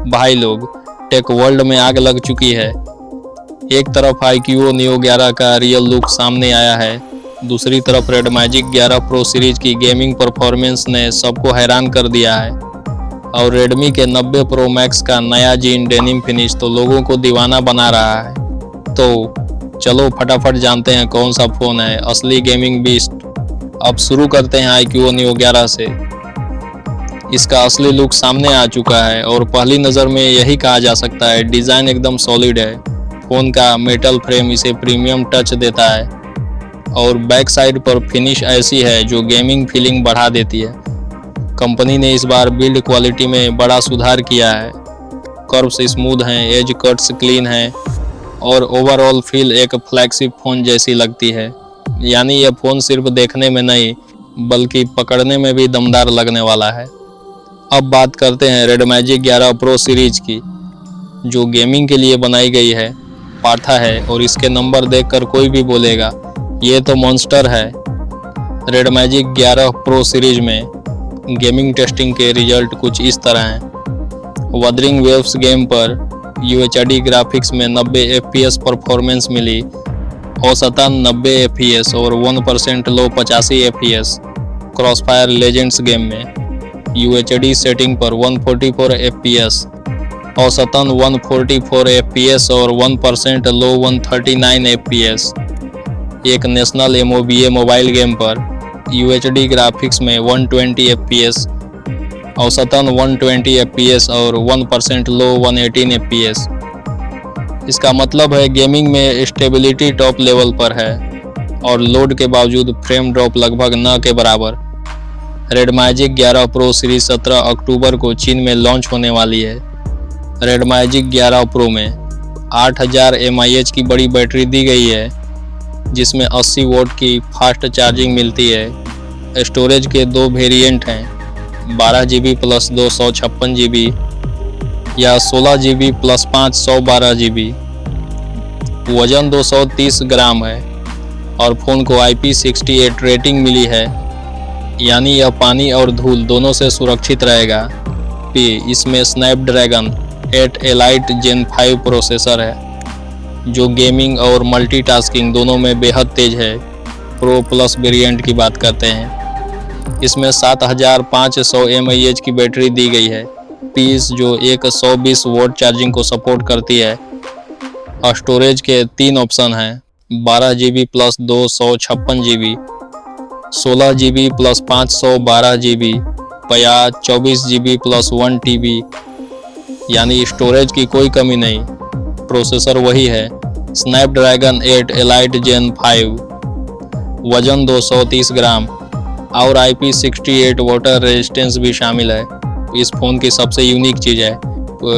भाई लोग, tech world में आग लग चुकी है। एक तरफ iQOO Neo 11 का रियल लुक सामने आया है, दूसरी तरफ रेड मैजिक 11 प्रो सीरीज की गेमिंग परफॉर्मेंस ने सबको हैरान कर दिया है और रेडमी के 90 प्रो मैक्स का नया जीन डेनिम फिनिश तो लोगों को दीवाना बना रहा है। तो चलो फटाफट जानते हैं कौन सा फ़ोन है असली गेमिंग बीस्ट। अब शुरू करते हैं iQOO Neo 11 से। इसका असली लुक सामने आ चुका है और पहली नज़र में यही कहा जा सकता है, डिज़ाइन एकदम सॉलिड है। फ़ोन का मेटल फ्रेम इसे प्रीमियम टच देता है और बैक साइड पर फिनिश ऐसी है जो गेमिंग फीलिंग बढ़ा देती है। कंपनी ने इस बार बिल्ड क्वालिटी में बड़ा सुधार किया है। कर्व्स स्मूथ हैं, एज कट्स क्लीन हैं और ओवरऑल फील एक फ्लैगशिप फ़ोन जैसी लगती है। यानी यह फ़ोन सिर्फ देखने में नहीं बल्कि पकड़ने में भी दमदार लगने वाला है। अब बात करते हैं रेड मैजिक 11 प्रो सीरीज की, जो गेमिंग के लिए बनाई गई है, पाठा है और इसके नंबर देखकर कोई भी बोलेगा ये तो मॉन्स्टर है। रेड मैजिक 11 प्रो सीरीज में गेमिंग टेस्टिंग के रिजल्ट कुछ इस तरह हैं। वदरिंग वेव्स गेम पर UHD ग्राफिक्स में 90 FPS परफॉर्मेंस मिली, औसतन 90 FPS और 1% लो 85 FPS। क्रॉसफायर लेजेंड्स गेम में UHD सेटिंग पर 144 FPS, औसतन 144 FPS और 1% लो 139 FPS। एक नेशनल MOBA मोबाइल गेम पर UHD ग्राफिक्स में 120 FPS, औसतन 120 FPS और 1% लो 118 FPS। इसका मतलब है गेमिंग में स्टेबिलिटी टॉप लेवल पर है और लोड के बावजूद फ्रेम ड्रॉप लगभग न के बराबर। रेड मैजिक 11 प्रो सीरीज 17 अक्टूबर को चीन में लॉन्च होने वाली है। रेड मैजिक 11 प्रो में 8000 mAh की बड़ी बैटरी दी गई है, जिसमें 80 वोल्ट की फास्ट चार्जिंग मिलती है। स्टोरेज के दो वेरिएंट हैं, 12 GB प्लस 256 GB या 16 GB प्लस 512 GB। वजन 230 ग्राम है और फ़ोन को IP68 रेटिंग मिली है, यानी यह पानी और धूल दोनों से सुरक्षित रहेगा। इसमें स्नैपड्रैगन 8 एलाइट जेन 5 प्रोसेसर है, जो गेमिंग और मल्टीटास्किंग दोनों में बेहद तेज है। प्रो प्लस वेरिएंट की बात करते हैं, इसमें 7500 mAh की बैटरी दी गई है, जो एक 120 वोल्ट चार्जिंग को सपोर्ट करती है। स्टोरेज के 3 ऑप्शन हैं, 12 GB plus 256 GB, 16 GB plus 512 GB या 24 GB प्लस 1 TB। यानी स्टोरेज की कोई कमी नहीं। प्रोसेसर वही है, स्नैपड्रैगन 8 एलाइट जेन 5, वजन 230 ग्राम और IP68 वाटर रेजिस्टेंस भी शामिल है। इस फ़ोन की सबसे यूनिक चीज़ है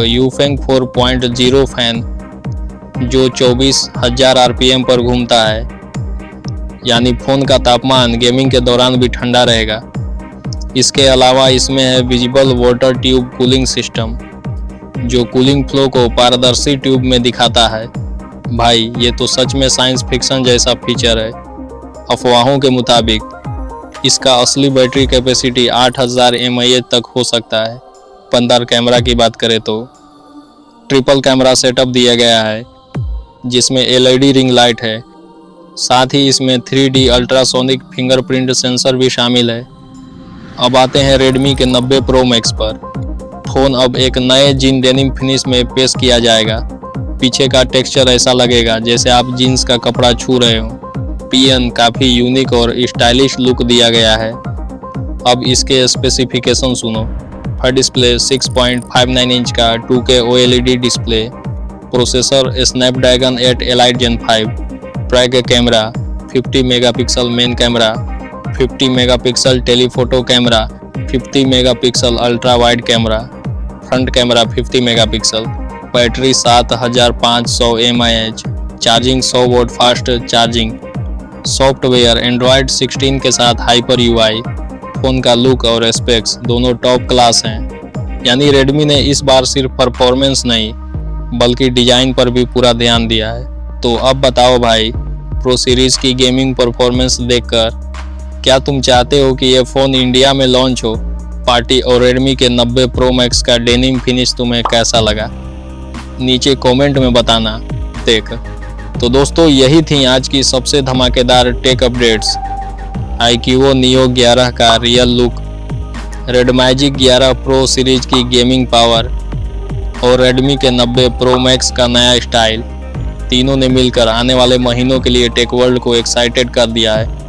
यूफेंग 4.0 फैन, जो 24,000 RPM पर घूमता है। यानी फ़ोन का तापमान गेमिंग के दौरान भी ठंडा रहेगा। इसके अलावा इसमें है visible water tube cooling system, जो कूलिंग फ्लो को पारदर्शी ट्यूब में दिखाता है। भाई ये तो सच में साइंस फिक्शन जैसा फीचर है। अफवाहों के मुताबिक इसका असली बैटरी कैपेसिटी 8000 mAh तक हो सकता है। पंदार कैमरा की बात करें तो ट्रिपल कैमरा सेटअप दिया गया है, जिसमें LED रिंग लाइट है। साथ ही इसमें 3D अल्ट्रासोनिक फिंगरप्रिंट सेंसर भी शामिल है। अब आते हैं रेडमी के 90 प्रो मैक्स पर। फ़ोन अब एक नए जीन डेनिम फिनिश में पेश किया जाएगा। पीछे का टेक्सचर ऐसा लगेगा जैसे आप जीन्स का कपड़ा छू रहे हो। काफ़ी यूनिक और स्टाइलिश लुक दिया गया है। अब इसके स्पेसिफिकेशन सुनो। हेड डिस्प्ले 6.59 इंच का 2K OLED display, processor Snapdragon 8 elite gen 5, ट्राइक camera 50 megapixel main camera, 50 megapixel telephoto camera, 50 megapixel ultra wide camera, front camera 50 megapixel, battery 7500 mAh, charging 100 volt fast charging. Software Android 16 के साथ hyper UI। Phone का look और specs दोनों top class हैं। यानी Redmi ने इस बार सिर्फ परफॉर्मेंस नहीं बल्कि डिज़ाइन पर भी पूरा ध्यान दिया है। तो अब बताओ भाई, प्रो सीरीज़ की गेमिंग परफॉर्मेंस देखकर क्या तुम चाहते हो कि यह फ़ोन इंडिया में लॉन्च हो पार्टी और रेडमी के 90 प्रो मैक्स का डेनिम फिनिश तुम्हें कैसा लगा, नीचे कमेंट में बताना। टेक तो दोस्तों यही थी आज की सबसे धमाकेदार टेक अपडेट्स। iQOO Neo 11 का real look, Red Magic 11 pro series की गेमिंग पावर और रेडमी के 90 प्रो मैक्स का नया स्टाइल, तीनों ने मिलकर आने वाले महीनों के लिए टेक वर्ल्ड को एक्साइटेड कर दिया है।